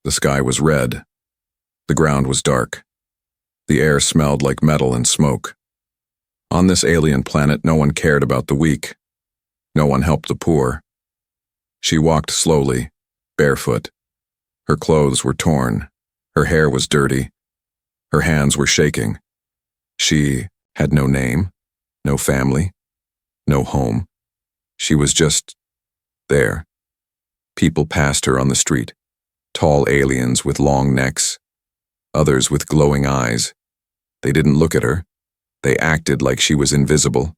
The sky was red. The ground was dark. The air smelled like metal and smoke. On this alien planet, no one cared about the weak. No one helped the poor. She walked slowly, barefoot. Her clothes were torn. Her hair was dirty. Her hands were shaking. She had no name, no family, no home. She was just there. People passed her on the street. Tall aliens with long necks. Others with glowing eyes. They didn't look at her. They acted like she was invisible.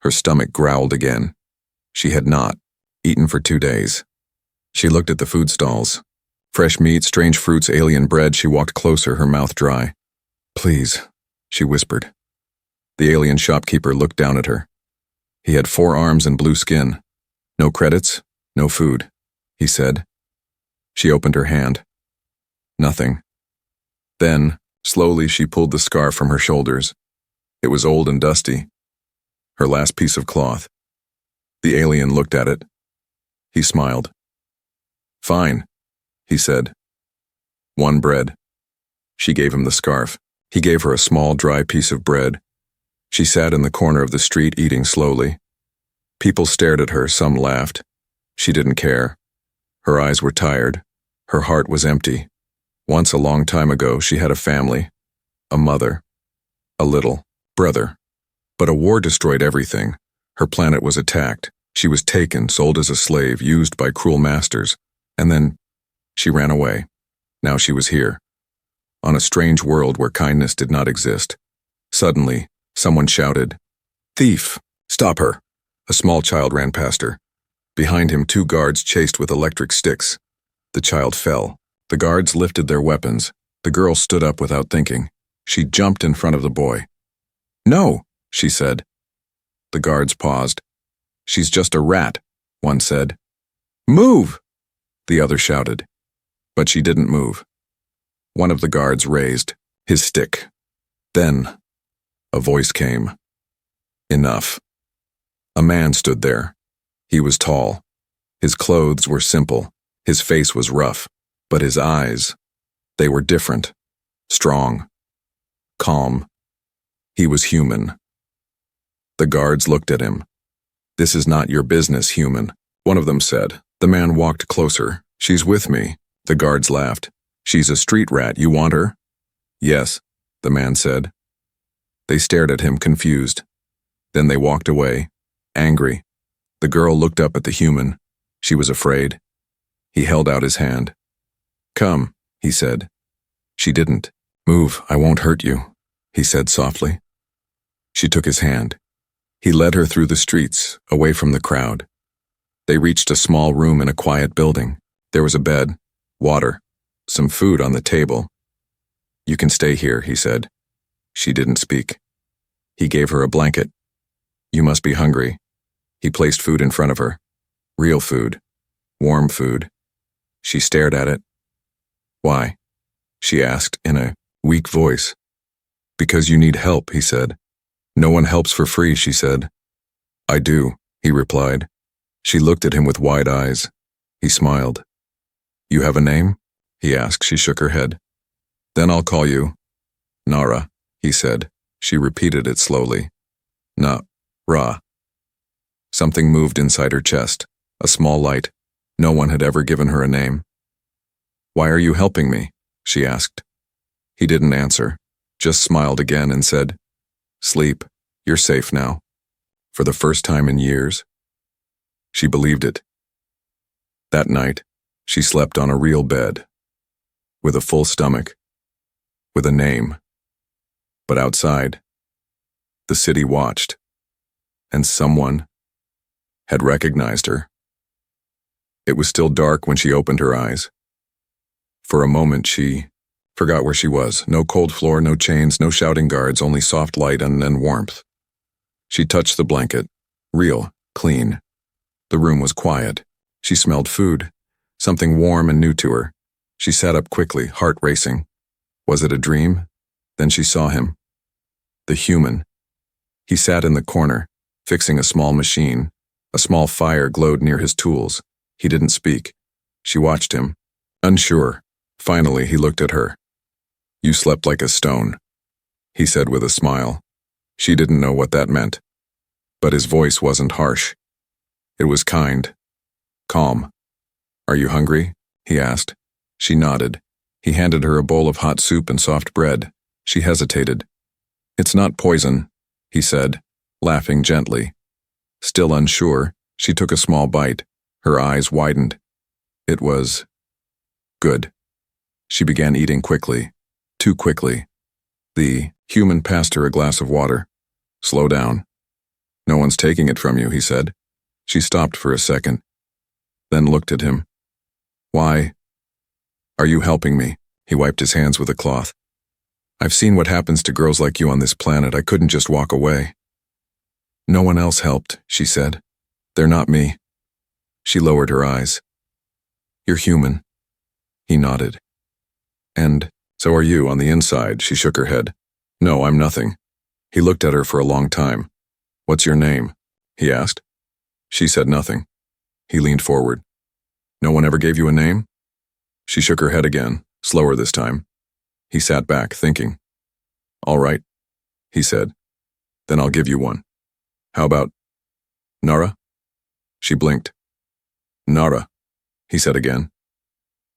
Her stomach growled again. She had not eaten for 2 days. She looked at the food stalls. Fresh meat, strange fruits, alien bread. She walked closer, her mouth dry. "Please," she whispered. The alien shopkeeper looked down at her. He had 4 arms and blue skin. "No credits, no food," he said. She opened her hand. Nothing. Then, slowly, she pulled the scarf from her shoulders. It was old and dusty. Her last piece of cloth. The alien looked at it. He smiled. "Fine," he said. "One bread." She gave him the scarf. He gave her a small, dry piece of bread. She sat in the corner of the street eating slowly. People stared at her, some laughed. She didn't care. Her eyes were tired. Her heart was empty. Once, a long time ago, she had a family, a mother, a little brother. But a war destroyed everything. Her planet was attacked. She was taken, sold as a slave, used by cruel masters. And then she ran away. Now she was here, on a strange world where kindness did not exist. Suddenly, someone shouted, "Thief! Stop her!" A small child ran past her. Behind him, 2 guards chased with electric sticks. The child fell. The guards lifted their weapons. The girl stood up without thinking. She jumped in front of the boy. "No," she said. The guards paused. "She's just a rat," one said. "Move!" the other shouted. But she didn't move. One of the guards raised his stick. Then, a voice came. Enough. A man stood there. He was tall. His clothes were simple. His face was rough. But his eyes, they were different. Strong. Calm. He was human. The guards looked at him. "This is not your business, human," one of them said. The man walked closer. "She's with me." The guards laughed. "She's a street rat. You want her?" "Yes," the man said. They stared at him, confused. Then they walked away, angry. The girl looked up at the human. She was afraid. He held out his hand. "Come," he said. She didn't. "Move, I won't hurt you," he said softly. She took his hand. He led her through the streets, away from the crowd. They reached a small room in a quiet building. There was a bed, water, some food on the table. "You can stay here," he said. She didn't speak. He gave her a blanket. "You must be hungry." He placed food in front of her. Real food. Warm food. She stared at it. "Why?" she asked in a weak voice. "Because you need help," he said. "No one helps for free," she said. "I do," he replied. She looked at him with wide eyes. He smiled. "You have a name?" he asked. She shook her head. "Then I'll call you Nara," he said. She repeated it slowly. "Na-ra." Something moved inside her chest, a small light. No one had ever given her a name. "Why are you helping me?" she asked. He didn't answer, just smiled again and said, "Sleep, you're safe now." For the first time in years. She believed it. That night, she slept on a real bed, with a full stomach, with a name. But outside, the city watched, and someone had recognized her. It was still dark when she opened her eyes. For a moment, she forgot where she was. No cold floor, no chains, no shouting guards, only soft light and warmth. She touched the blanket. Real, clean. The room was quiet. She smelled food, something warm and new to her. She sat up quickly, heart racing. Was it a dream? Then she saw him. The human. He sat in the corner, fixing a small machine. A small fire glowed near his tools. He didn't speak. She watched him, unsure. Finally, he looked at her. You slept like a stone, he said with a smile. She didn't know what that meant. But his voice wasn't harsh. It was kind, calm. Are you hungry? He asked. She nodded. He handed her a bowl of hot soup and soft bread. She hesitated. It's not poison, he said, laughing gently. Still unsure, she took a small bite. Her eyes widened. It was good. She began eating quickly, too quickly. The human passed her a glass of water. Slow down. No one's taking it from you, he said. She stopped for a second, then looked at him. Why? Are you helping me? He wiped his hands with a cloth. I've seen what happens to girls like you on this planet. I couldn't just walk away. No one else helped, she said. They're not me. She lowered her eyes. You're human. He nodded. And so are you on the inside, she shook her head. No, I'm nothing. He looked at her for a long time. What's your name? He asked. She said nothing. He leaned forward. No one ever gave you a name? She shook her head again, slower this time. He sat back, thinking. All right, he said. Then I'll give you one. How about Nara? She blinked. Nara, he said again.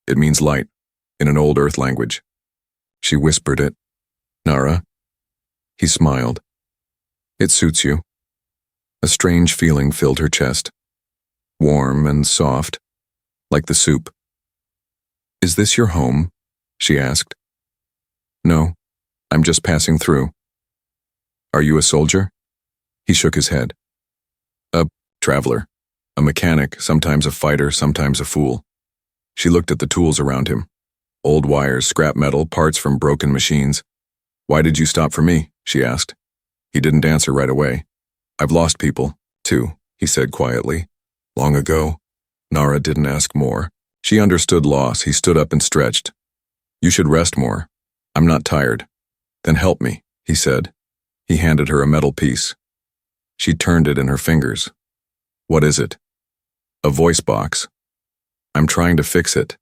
It means light, in an old Earth language. She whispered it. Nara. He smiled. It suits you. A strange feeling filled her chest. Warm and soft, like the soup. Is this your home? She asked. No, I'm just passing through. Are you a soldier? He shook his head. A traveler, a mechanic, sometimes a fighter, sometimes a fool. She looked at the tools around him. Old wires, scrap metal, parts from broken machines. Why did you stop for me? She asked. He didn't answer right away. I've lost people, too, he said quietly. Long ago. Nara didn't ask more. She understood loss. He stood up and stretched. You should rest more. I'm not tired. Then help me, he said. He handed her a metal piece. She turned it in her fingers. What is it? A voice box. I'm trying to fix it.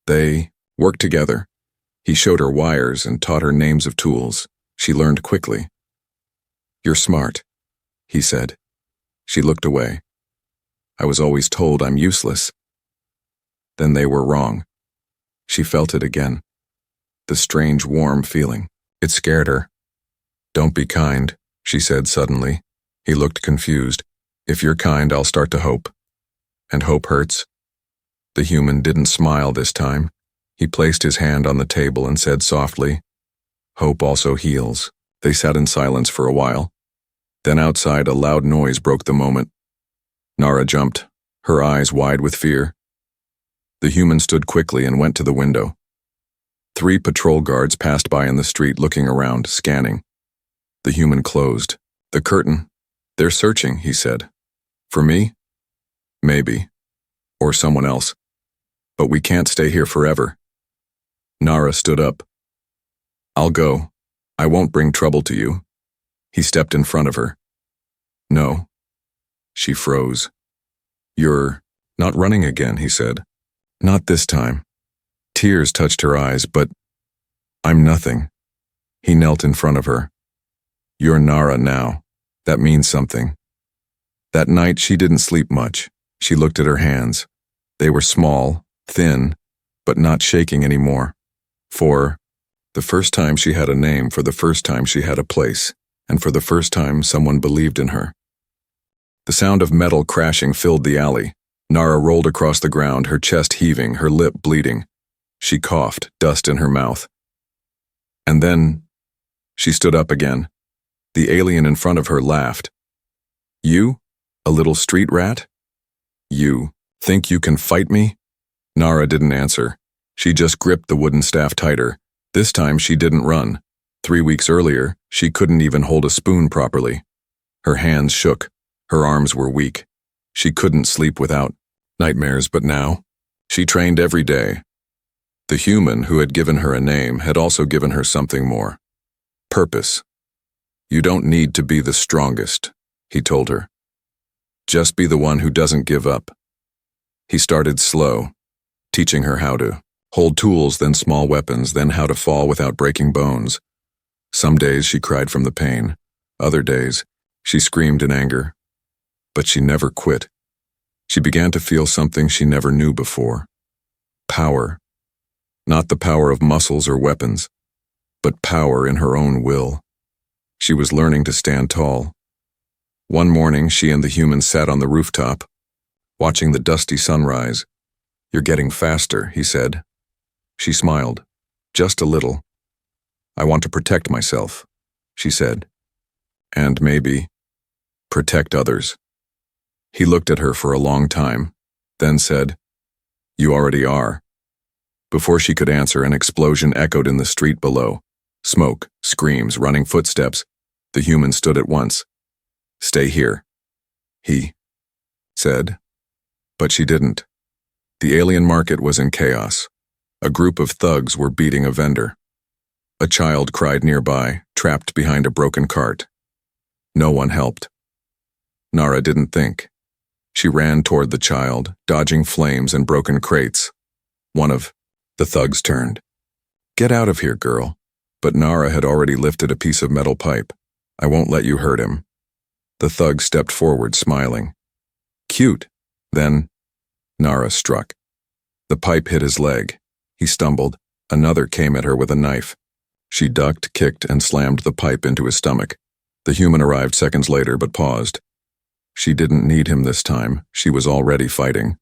They worked together. He showed her wires and taught her names of tools. She learned quickly. You're smart, he said. She looked away. I was always told I'm useless. Then they were wrong. She felt it again. The strange, warm feeling. It scared her. Don't be kind, she said suddenly. He looked confused. If you're kind, I'll start to hope. And hope hurts. The human didn't smile this time. He placed his hand on the table and said softly, Hope also heals. They sat in silence for a while. Then outside, a loud noise broke the moment. Nara jumped, her eyes wide with fear. The human stood quickly and went to the window. 3 patrol guards passed by in the street, looking around, scanning. The human closed. The curtain. They're searching, he said. For me? Maybe. Or someone else. But we can't stay here forever. Nara stood up. I'll go. I won't bring trouble to you. He stepped in front of her. No. She froze. You're not running again, he said. Not this time. Tears touched her eyes, but I'm nothing. He knelt in front of her. You're Nara now. That means something. That night she didn't sleep much. She looked at her hands. They were small, thin, but not shaking anymore. For the first time she had a name, for the first time she had a place, and for the first time someone believed in her. The sound of metal crashing filled the alley. Nara rolled across the ground, her chest heaving, her lip bleeding. She coughed, dust in her mouth. And then she stood up again. The alien in front of her laughed. You? A little street rat? You think you can fight me? Nara didn't answer. She just gripped the wooden staff tighter. This time she didn't run. 3 weeks earlier, she couldn't even hold a spoon properly. Her hands shook. Her arms were weak. She couldn't sleep without nightmares, but now, she trained every day. The human who had given her a name had also given her something more. Purpose. You don't need to be the strongest, he told her. Just be the one who doesn't give up. He started slow, teaching her how to Hold tools, then small weapons, then how to fall without breaking bones. Some days she cried from the pain. Other days, she screamed in anger. But she never quit. She began to feel something she never knew before. Power. Not the power of muscles or weapons, but power in her own will. She was learning to stand tall. One morning, she and the human sat on the rooftop, watching the dusty sunrise. "You're getting faster," he said. She smiled, just a little. "I want to protect myself," she said. "And maybe protect others." He looked at her for a long time, then said, "You already are." Before she could answer, an explosion echoed in the street below. Smoke, screams, running footsteps. The human stood at once. "Stay here," he said. But she didn't. The alien market was in chaos. A group of thugs were beating a vendor. A child cried nearby, trapped behind a broken cart. No one helped. Nara didn't think. She ran toward the child, dodging flames and broken crates. One of the thugs turned. "Get out of here, girl." But Nara had already lifted a piece of metal pipe. "I won't let you hurt him." The thug stepped forward, smiling. "Cute." Then Nara struck. The pipe hit his leg. He stumbled. Another came at her with a knife. She ducked, kicked, and slammed the pipe into his stomach. The human arrived seconds later but paused. She didn't need him this time. She was already fighting.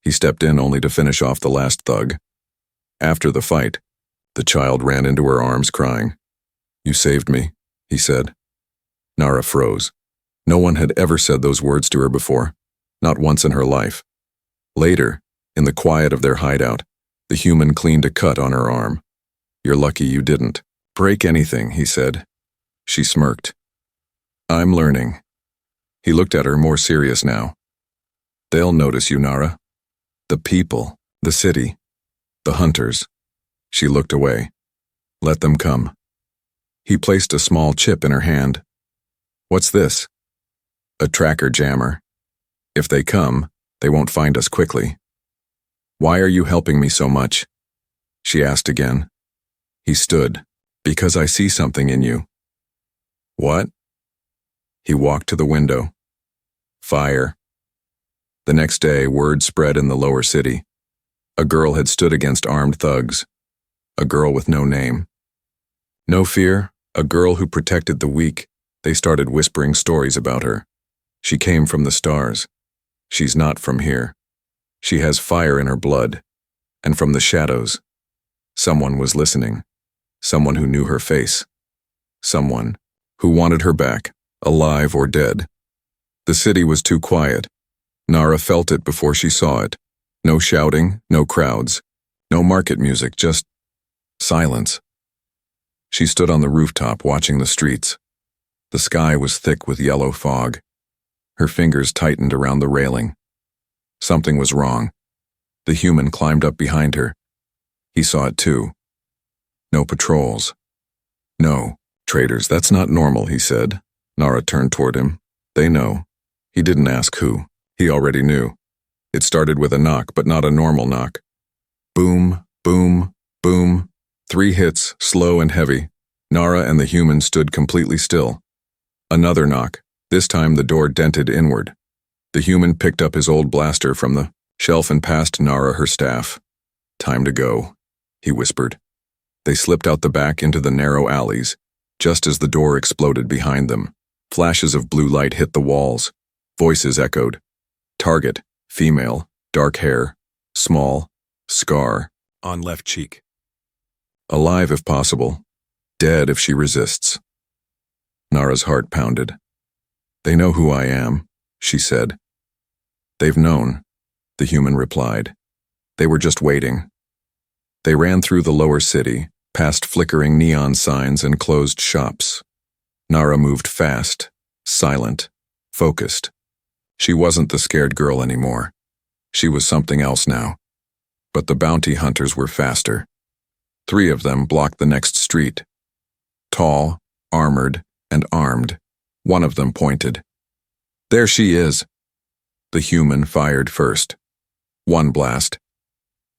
He stepped in only to finish off the last thug. After the fight, the child ran into her arms crying. "You saved me," he said. Nara froze. No one had ever said those words to her before, not once in her life. Later, in the quiet of their hideout, the human cleaned a cut on her arm. "You're lucky you didn't break anything," he said. She smirked. "I'm learning." He looked at her, more serious now. "They'll notice you, Nara. The people, the city, the hunters." She looked away. "Let them come." He placed a small chip in her hand. "What's this?" "A tracker jammer. If they come, they won't find us quickly." "Why are you helping me so much?" she asked again. He stood. "Because I see something in you." "What?" He walked to the window. Fire. The next day, word spread in the lower city. A girl had stood against armed thugs. A girl with no name. No fear, a girl who protected the weak. They started whispering stories about her. She came from the stars. She's not from here. She has fire in her blood. And from the shadows, someone was listening. Someone who knew her face. Someone who wanted her back, alive or dead. The city was too quiet. Nara felt it before she saw it. No shouting, no crowds, no market music, just silence. She stood on the rooftop watching the streets. The sky was thick with yellow fog. Her fingers tightened around the railing. Something was wrong. The human climbed up behind her. He saw it too. No patrols. "No, traitors, that's not normal," he said. Nara turned toward him. "They know." He didn't ask who. He already knew. It started with a knock, but not a normal knock. Boom, boom, boom. 3 hits, slow and heavy. Nara and the human stood completely still. Another knock. This time the door dented inward. The human picked up his old blaster from the shelf and passed Nara her staff. "Time to go," he whispered. They slipped out the back into the narrow alleys, just as the door exploded behind them. Flashes of blue light hit the walls. Voices echoed. Target, female, dark hair, small, scar, on left cheek. Alive if possible, dead if she resists. Nara's heart pounded. "They know who I am," she said. "They've known," the human replied. "They were just waiting." They ran through the lower city, past flickering neon signs and closed shops. Nara moved fast, silent, focused. She wasn't the scared girl anymore. She was something else now. But the bounty hunters were faster. 3 of them blocked the next street. Tall, armored, and armed. One of them pointed. "There she is." The human fired first. 1 blast.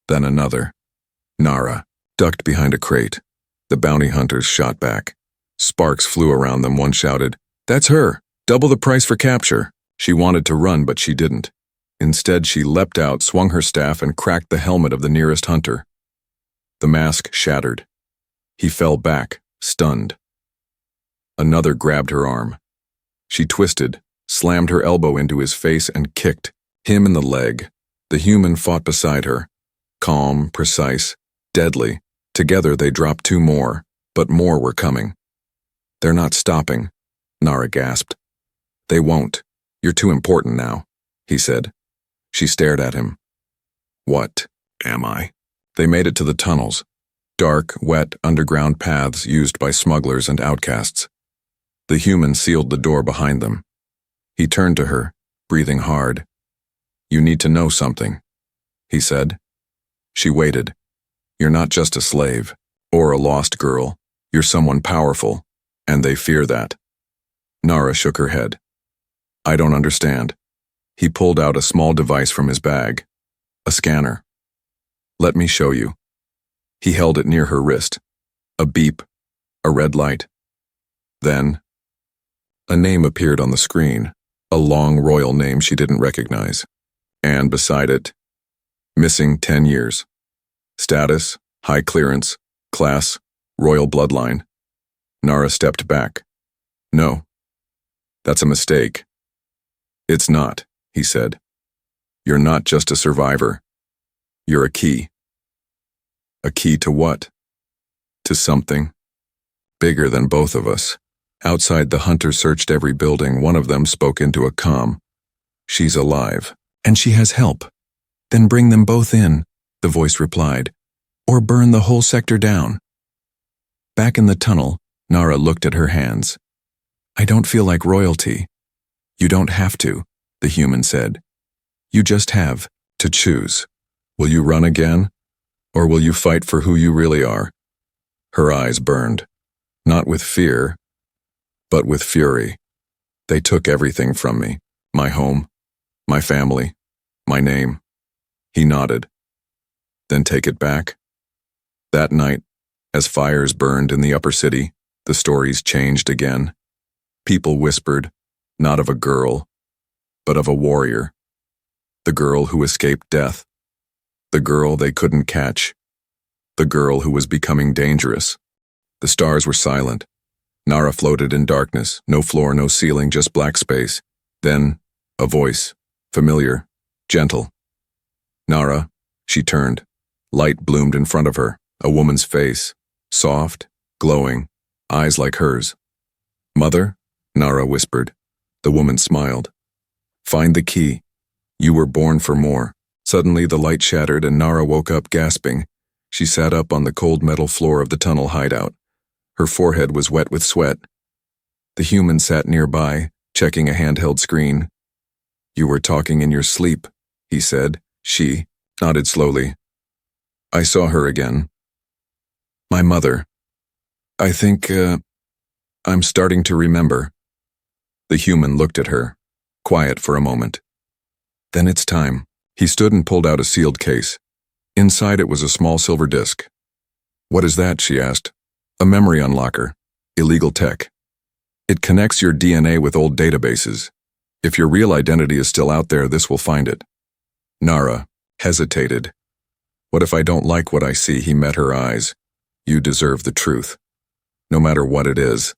Then another. Nara ducked behind a crate. The bounty hunters shot back. Sparks flew around them. One shouted, "That's her! Double the price for capture!" She wanted to run, but she didn't. Instead, she leapt out, swung her staff, and cracked the helmet of the nearest hunter. The mask shattered. He fell back, stunned. Another grabbed her arm. She twisted, slammed her elbow into his face, and kicked him in the leg. The human fought beside her. Calm, precise, deadly. Together they dropped two more, but more were coming. "They're not stopping," Nara gasped. "They won't. You're too important now," he said. She stared at him. "What am I?" They made it to the tunnels. Dark, wet, underground paths used by smugglers and outcasts. The human sealed the door behind them. He turned to her, breathing hard. "You need to know something," he said. She waited. "You're not just a slave, or a lost girl. You're someone powerful, and they fear that." Nara shook her head. "I don't understand." He pulled out a small device from his bag. A scanner. "Let me show you." He held it near her wrist. A beep. A red light. Then, a name appeared on the screen. A long royal name she didn't recognize. And beside it, missing 10 years. Status, high clearance, class, royal bloodline. Nara stepped back. "No. That's a mistake." "It's not," he said. "You're not just a survivor. You're a key." "A key to what?" "To something bigger than both of us." Outside, the hunters searched every building. One of them spoke into a comm. "She's alive, and she has help." "Then bring them both in," the voice replied, "or burn the whole sector down." Back in the tunnel, Nara looked at her hands. "I don't feel like royalty." "You don't have to," the human said. "You just have to choose. Will you run again? Or will you fight for who you really are?" Her eyes burned, not with fear, but with fury. "They took everything from me. My home, my family, my name." He nodded. "Then take it back." That night, as fires burned in the upper city, the stories changed again. People whispered, not of a girl, but of a warrior. The girl who escaped death. The girl they couldn't catch. The girl who was becoming dangerous. The stars were silent. Nara floated in darkness, no floor, no ceiling, just black space. Then, a voice, familiar, gentle. "Nara," she turned. Light bloomed in front of her, a woman's face, soft, glowing, eyes like hers. "Mother?" Nara whispered. The woman smiled. "Find the key. You were born for more." Suddenly the light shattered and Nara woke up gasping. She sat up on the cold metal floor of the tunnel hideout. Her forehead was wet with sweat. The human sat nearby, checking a handheld screen. "You were talking in your sleep," he said. She nodded slowly. "I saw her again. My mother. I think, I'm starting to remember." The human looked at her, quiet for a moment. "Then it's time." He stood and pulled out a sealed case. Inside it was a small silver disc. "What is that?" she asked. "A memory unlocker. Illegal tech. It connects your DNA with old databases. If your real identity is still out there, this will find it." Nara hesitated. "What if I don't like what I see?" He met her eyes. "You deserve the truth. No matter what it is."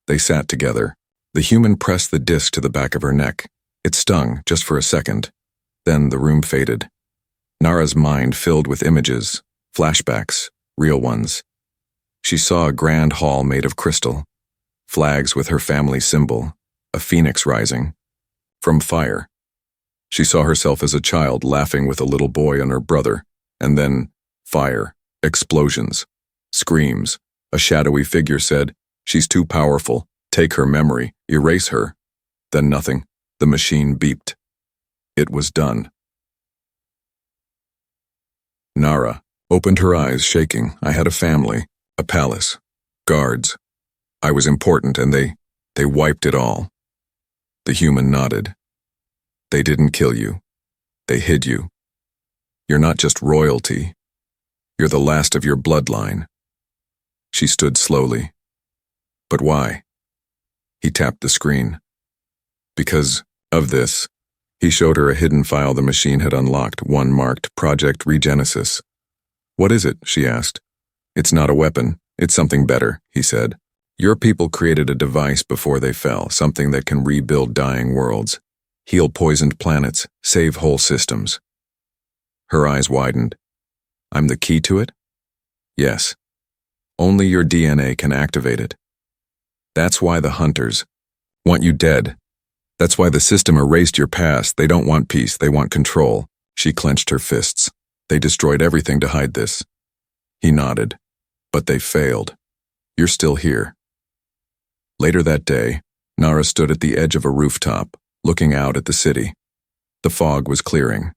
They sat together. The human pressed the disc to the back of her neck. It stung, just for a second. Then the room faded. Nara's mind filled with images, flashbacks, real ones. She saw a grand hall made of crystal, flags with her family symbol, a phoenix rising, from fire. She saw herself as a child laughing with a little boy and her brother, and then fire, explosions, screams. A shadowy figure said, "She's too powerful. Take her memory, erase her." Then nothing. The machine beeped. It was done. Nara opened her eyes, shaking. "I had a family, a palace, guards. I was important and they wiped it all." The human nodded. "They didn't kill you. They hid you. You're not just royalty. You're the last of your bloodline. She stood slowly. But why? He tapped the screen. Because of this. He showed her a hidden file the machine had unlocked, one marked Project Regenesis. What is it? She asked. It's not a weapon. It's something better, he said. Your people created a device before they fell, something that can rebuild dying worlds, heal poisoned planets, save whole systems. Her eyes widened. I'm the key to it? Yes. Only your DNA can activate it. That's why the hunters want you dead. That's why the system erased your past. They don't want peace, they want control. She clenched her fists. They destroyed everything to hide this. He nodded. But they failed. You're still here. Later that day, Nara stood at the edge of a rooftop, looking out at the city. The fog was clearing.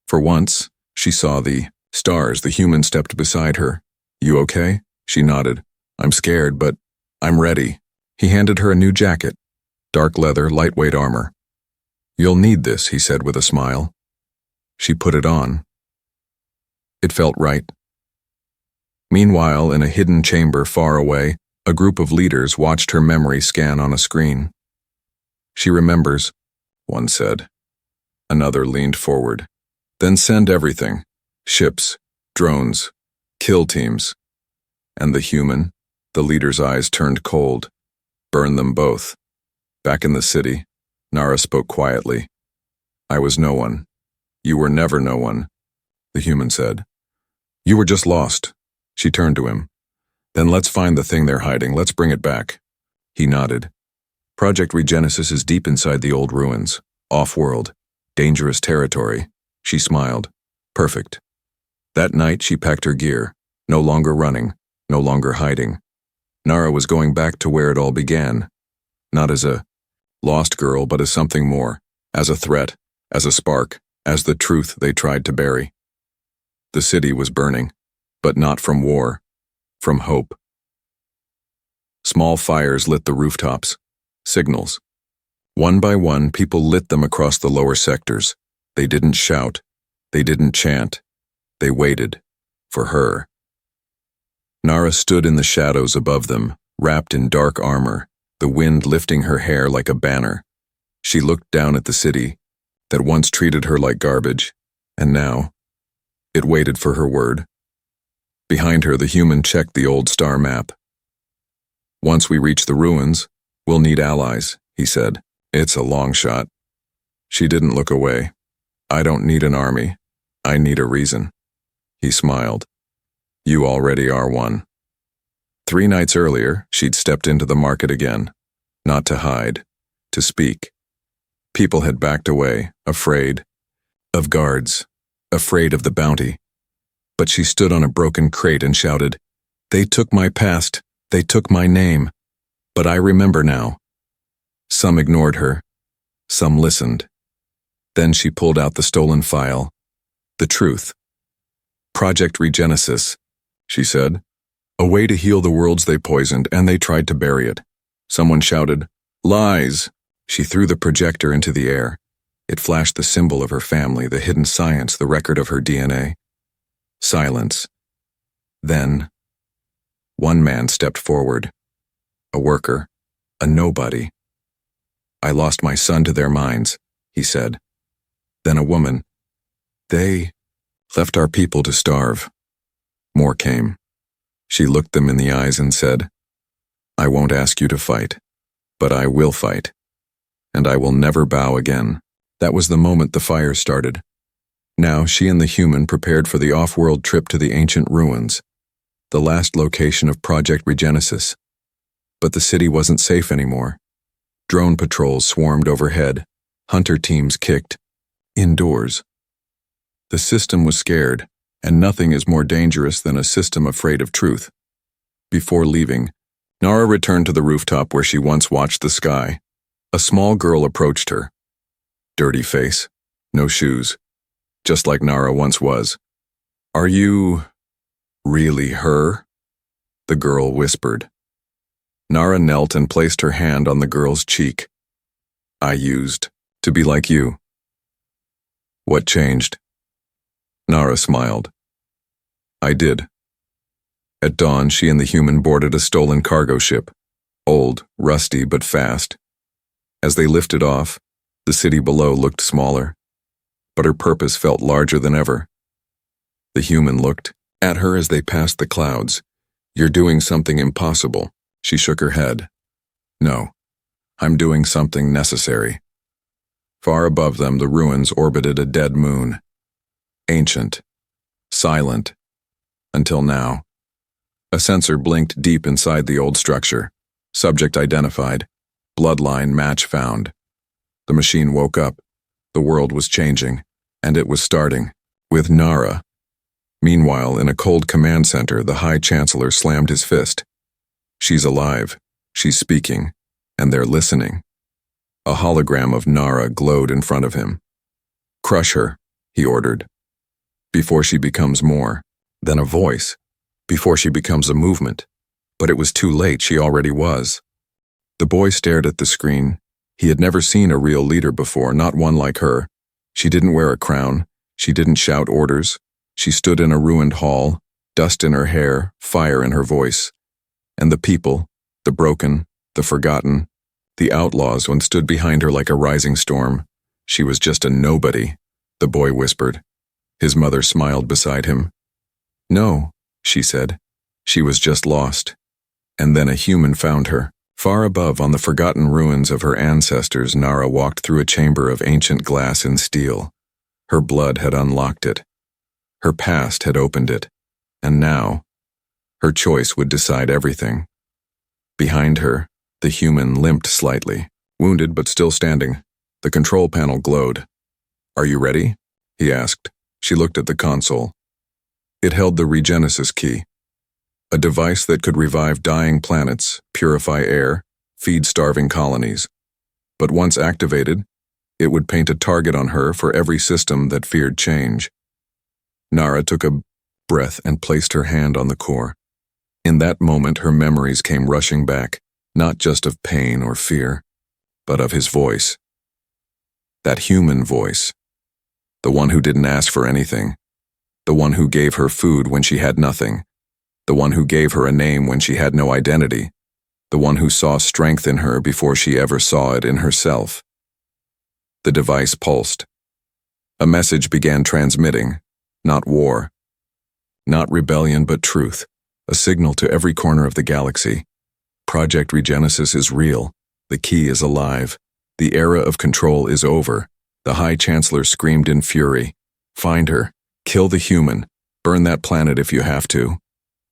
For once, she saw the stars. The human stepped beside her. You okay? She nodded. I'm scared, but I'm ready. He handed her a new jacket. Dark leather, lightweight armor. You'll need this, he said with a smile. She put it on. It felt right. Meanwhile, in a hidden chamber far away, a group of leaders watched her memory scan on a screen. She remembers, one said. Another leaned forward. Then send everything. Ships, drones, kill teams. And the human, the leader's eyes turned cold. Burn them both. Back in the city, Nara spoke quietly. I was no one. You were never no one, the human said. You were just lost. She turned to him. Then let's find the thing they're hiding. Let's bring it back. He nodded. Project Regenesis is deep inside the old ruins. Off-world. Dangerous territory. She smiled. Perfect. That night she packed her gear. No longer running. No longer hiding. Nara was going back to where it all began. Not as a lost girl, but as something more. As a threat. As a spark. As the truth they tried to bury. The city was burning. But not from war. From hope. Small fires lit the rooftops. Signals. One by one, people lit them across the lower sectors. They didn't shout. They didn't chant. They waited. For her. Nara stood in the shadows above them, wrapped in dark armor, the wind lifting her hair like a banner. She looked down at the city, that once treated her like garbage, and now, it waited for her word. Behind her, the human checked the old star map. Once we reach the ruins, we'll need allies, he said. It's a long shot. She didn't look away. I don't need an army. I need a reason. He smiled. You already are one. 3 nights earlier, she'd stepped into the market again. Not to hide, to speak. People had backed away, afraid. Of guards, afraid of the bounty. But she stood on a broken crate and shouted, They took my past, they took my name, but I remember now. Some ignored her, some listened. Then she pulled out the stolen file. The truth. Project Regenesis, she said. A way to heal the worlds they poisoned, and they tried to bury it. Someone shouted, Lies! She threw the projector into the air. It flashed the symbol of her family, the hidden science, the record of her DNA. Silence. Then, one man stepped forward. A worker. A nobody. I lost my son to their minds, he said. Then a woman. They left our people to starve. More came. She looked them in the eyes and said, I won't ask you to fight, but I will fight. And I will never bow again. That was the moment the fire started. Now she and the human prepared for the off-world trip to the ancient ruins, the last location of Project Regenesis. But the city wasn't safe anymore. Drone patrols swarmed overhead. Hunter teams kicked. Indoors. The system was scared, and nothing is more dangerous than a system afraid of truth. Before leaving, Nara returned to the rooftop where she once watched the sky. A small girl approached her. Dirty face, no shoes. Just like Nara once was. Are you really her? The girl whispered. Nara knelt and placed her hand on the girl's cheek. I used to be like you. What changed? Nara smiled. I did. At dawn, she and the human boarded a stolen cargo ship, old, rusty, but fast. As they lifted off, the city below looked smaller, but her purpose felt larger than ever. The human looked at her as they passed the clouds. You're doing something impossible. She shook her head. No, I'm doing something necessary. Far above them, the ruins orbited a dead moon. Ancient, silent, until now. A sensor blinked deep inside the old structure. Subject identified. Bloodline match found. The machine woke up. The world was changing, and it was starting, with Nara. Meanwhile, in a cold command center, the High Chancellor slammed his fist. She's alive, she's speaking, and they're listening. A hologram of Nara glowed in front of him. Crush her, he ordered. Before she becomes more than a voice, before she becomes a movement. But it was too late, she already was. The boy stared at the screen. He had never seen a real leader before, not one like her. She didn't wear a crown. She didn't shout orders. She stood in a ruined hall, dust in her hair, fire in her voice. And the people, the broken, the forgotten, the outlaws, one stood behind her like a rising storm. She was just a nobody, the boy whispered. His mother smiled beside him. No, she said. She was just lost. And then a human found her. Far above, on the forgotten ruins of her ancestors, Nara walked through a chamber of ancient glass and steel. Her blood had unlocked it. Her past had opened it. And now, her choice would decide everything. Behind her, the human limped slightly, wounded but still standing. The control panel glowed. Are you ready? He asked. She looked at the console. It held the Regenesis key. A device that could revive dying planets, purify air, feed starving colonies. But once activated, it would paint a target on her for every system that feared change. Nara took a breath and placed her hand on the core. In that moment, her memories came rushing back, not just of pain or fear, but of his voice. That human voice. The one who didn't ask for anything. The one who gave her food when she had nothing. The one who gave her a name when she had no identity. The one who saw strength in her before she ever saw it in herself. The device pulsed. A message began transmitting, not war, not rebellion, but truth, a signal to every corner of the galaxy. Project Regenesis is real. The key is alive. The era of control is over. The High Chancellor screamed in fury. Find her. Kill the human. Burn that planet if you have to.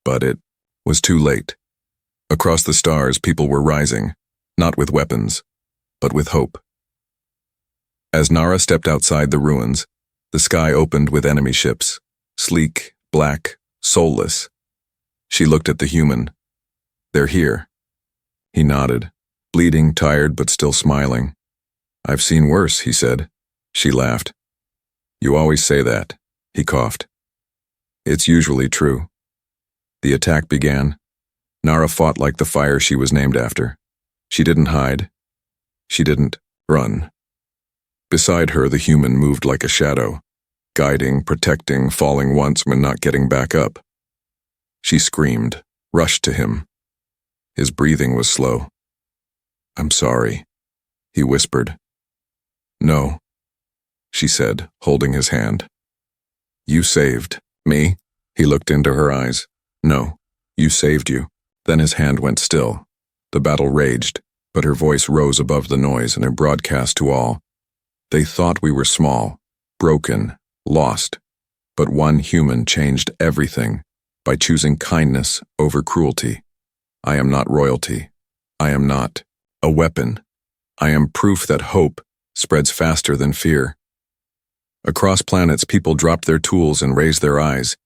But it was too late. Across the stars, people were rising, not with weapons, but with hope. As Nara stepped outside the ruins, the sky opened with enemy ships, sleek, black, soulless. She looked at the human. They're here. He nodded, bleeding, tired, but still smiling. I've seen worse, he said. She laughed. You always say that, he coughed. It's usually true. The attack began. Nara fought like the fire she was named after. She didn't hide. She didn't run. Beside her, the human moved like a shadow, guiding, protecting, falling once when not getting back up. She screamed, rushed to him. His breathing was slow. I'm sorry, he whispered. No, she said, holding his hand. You saved me? He looked into her eyes. No, you saved you. Then his hand went still. The battle raged, but her voice rose above the noise and it broadcast to all. They thought we were small, broken, lost. But one human changed everything by choosing kindness over cruelty. I am not royalty. I am not a weapon. I am proof that hope spreads faster than fear. Across planets, people dropped their tools and raised their eyes.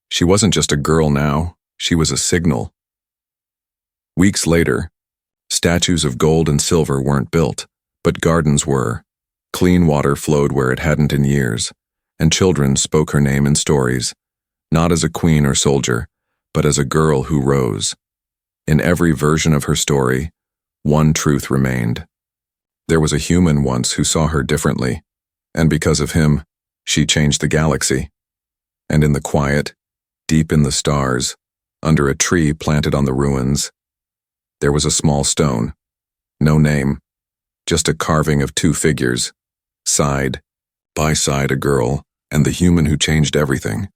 She wasn't just a girl now, she was a signal. Weeks later, statues of gold and silver weren't built, but gardens were. Clean water flowed where it hadn't in years, and children spoke her name in stories, not as a queen or soldier, but as a girl who rose. In every version of her story, one truth remained. There was a human once who saw her differently, and because of him, she changed the galaxy. And in the quiet, Deep in the stars, under a tree planted on the ruins, there was a small stone. No name, just a carving of two figures, side by side a girl and the human who changed everything.